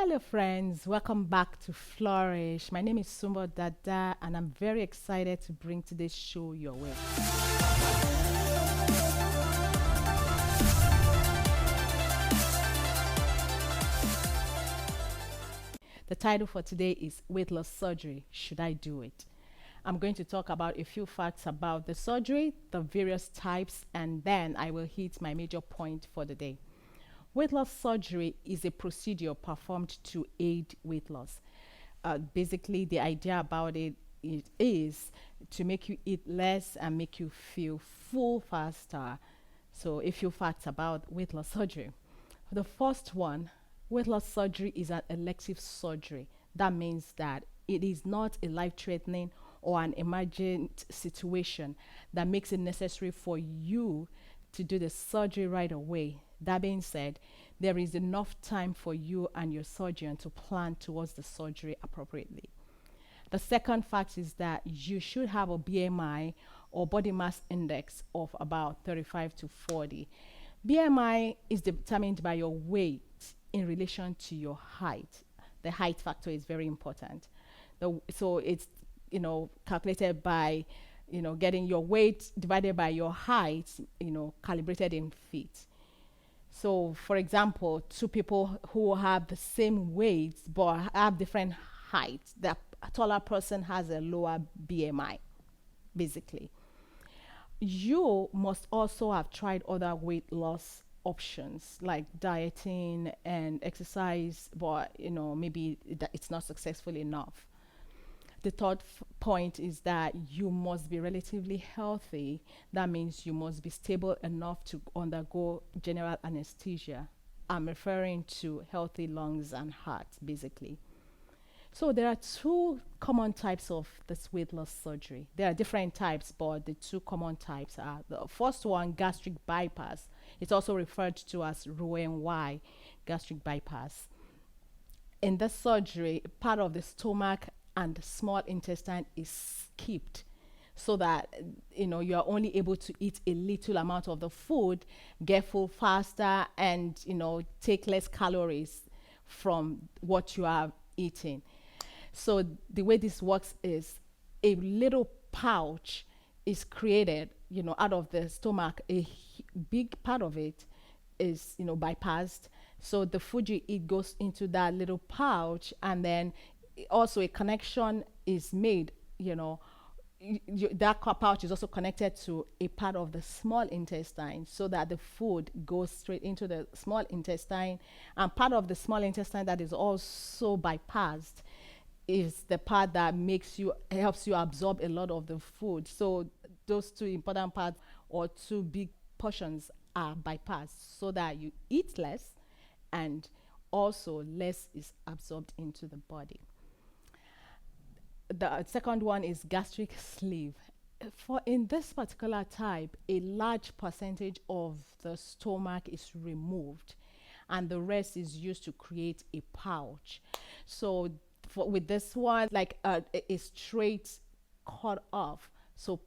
Hello, friends. Welcome back to Flourish. My name is Sumbo Dada, and I'm very excited to bring today's show your way. The title for today is Weight Loss Surgery. Should I do it? I'm going to talk about a few facts about the surgery, the various types, and then I will hit my major point for the day. Weight loss surgery is a procedure performed to aid weight loss. Basically, the idea about it is to make you eat less and make you feel full faster. So, a few facts about weight loss surgery. The first one, weight loss surgery is an elective surgery. That means that it is not a life threatening or an emergent situation that makes it necessary for you to do the surgery right away. That being said, there is enough time for you and your surgeon to plan towards the surgery appropriately. The second fact is that you should have a BMI or body mass index of about 35 to 40. BMI is determined by your weight in relation to your height. The height factor is very important. So it's calculated by getting your weight divided by your height, calibrated in feet. So, for example, two people who have the same weight but have different heights, the taller person has a lower BMI, basically. You must also have tried other weight loss options like dieting and exercise, but maybe it's not successful enough. The third point is that you must be relatively healthy. That means you must be stable enough to undergo general anesthesia. I'm referring to healthy lungs and heart, basically. So there are two common types of this weight loss surgery. There are different types, but the two common types are the first one, gastric bypass. It's also referred to as Roux-en-Y gastric bypass. In this surgery, part of the stomach and the small intestine is skipped so that you're only able to eat a little amount of the food, get full faster, and take less calories from what you are eating. So the way this works is a little pouch is created, out of the stomach. Big part of it is, bypassed. So the food you eat goes into that little pouch, and then also a connection is made, that pouch is also connected to a part of the small intestine so that the food goes straight into the small intestine, and part of the small intestine that is also bypassed is the part that helps you absorb a lot of the food. So those two important parts or two big portions are bypassed so that you eat less and also less is absorbed into the body. The second one is gastric sleeve. For in this particular type, a large percentage of the stomach is removed and the rest is used to create a pouch. So with this one, like a straight cut off. So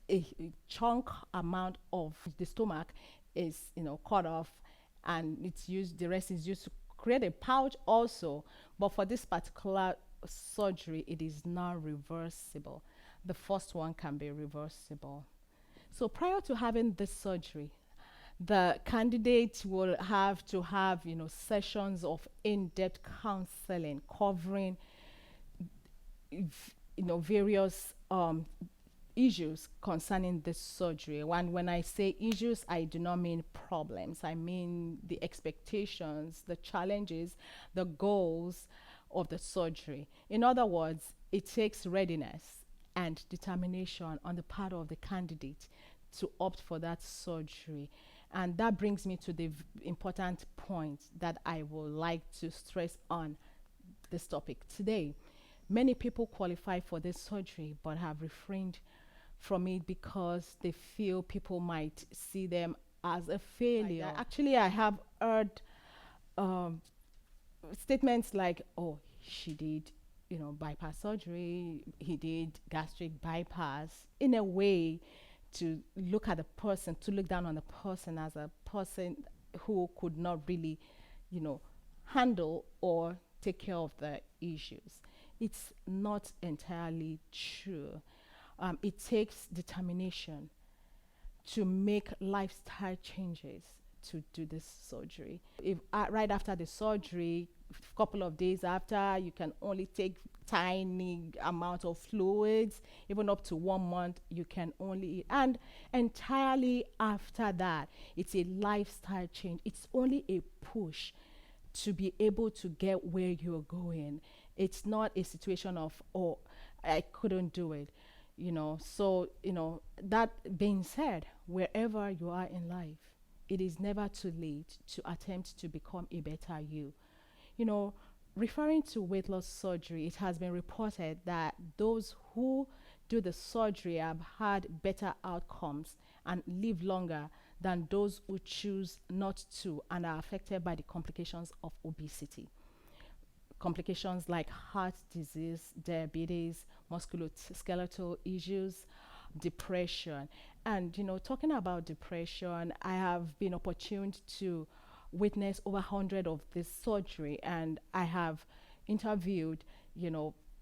a chunk amount of the stomach is cut off, and the rest is used to create a pouch also. But for this particular surgery, it is not reversible. The first one can be reversible. So prior to having this surgery, the candidate will have to have sessions of in-depth counseling covering various issues concerning this surgery. When I say issues, I do not mean problems. I mean the expectations, the challenges, the goals of the surgery. In other words, it takes readiness and determination on the part of the candidate to opt for that surgery. And that brings me to the important point that I would like to stress on this topic today. Many people qualify for this surgery but have refrained from it because they feel people might see them as a failure. Actually, I have heard um, statements like, oh, she did, bypass surgery, he did gastric bypass, in a way to look at the person, to look down on the person as a person who could not really, handle or take care of the issues. It's not entirely true. It takes determination to make lifestyle changes to do this surgery. If right after the surgery, a couple of days after, you can only take tiny amount of fluids, even up to 1 month, you can only eat. And entirely after that, it's a lifestyle change. It's only a push to be able to get where you're going. It's not a situation of, oh, I couldn't do it. So, that being said, wherever you are in life, it is never too late to attempt to become a better you. You know, Referring to weight loss surgery, it has been reported that those who do the surgery have had better outcomes and live longer than those who choose not to and are affected by the complications of obesity. Complications like heart disease, diabetes, musculoskeletal issues, depression. And talking about depression, I have been opportuned to witness over 100 of this surgery, and I have interviewed,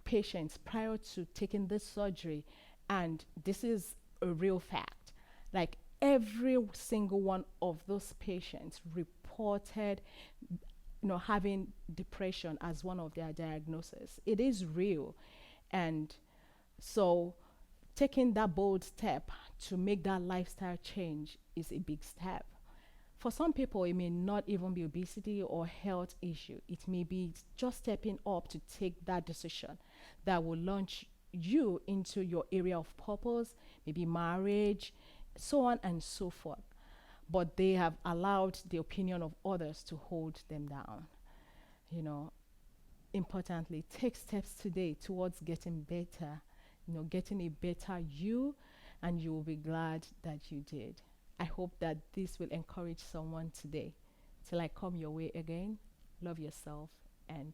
patients prior to taking this surgery, and this is a real fact. Like every single one of those patients reported having depression as one of their diagnoses. It is real. And so taking that bold step to make that lifestyle change is a big step. For some people, it may not even be obesity or health issue. It may be just stepping up to take that decision that will launch you into your area of purpose, maybe marriage, so on and so forth. But they have allowed the opinion of others to hold them down. Importantly, take steps today towards getting better, getting a better you, and you will be glad that you did. I hope that this will encourage someone today. Till I come your way again, love yourself and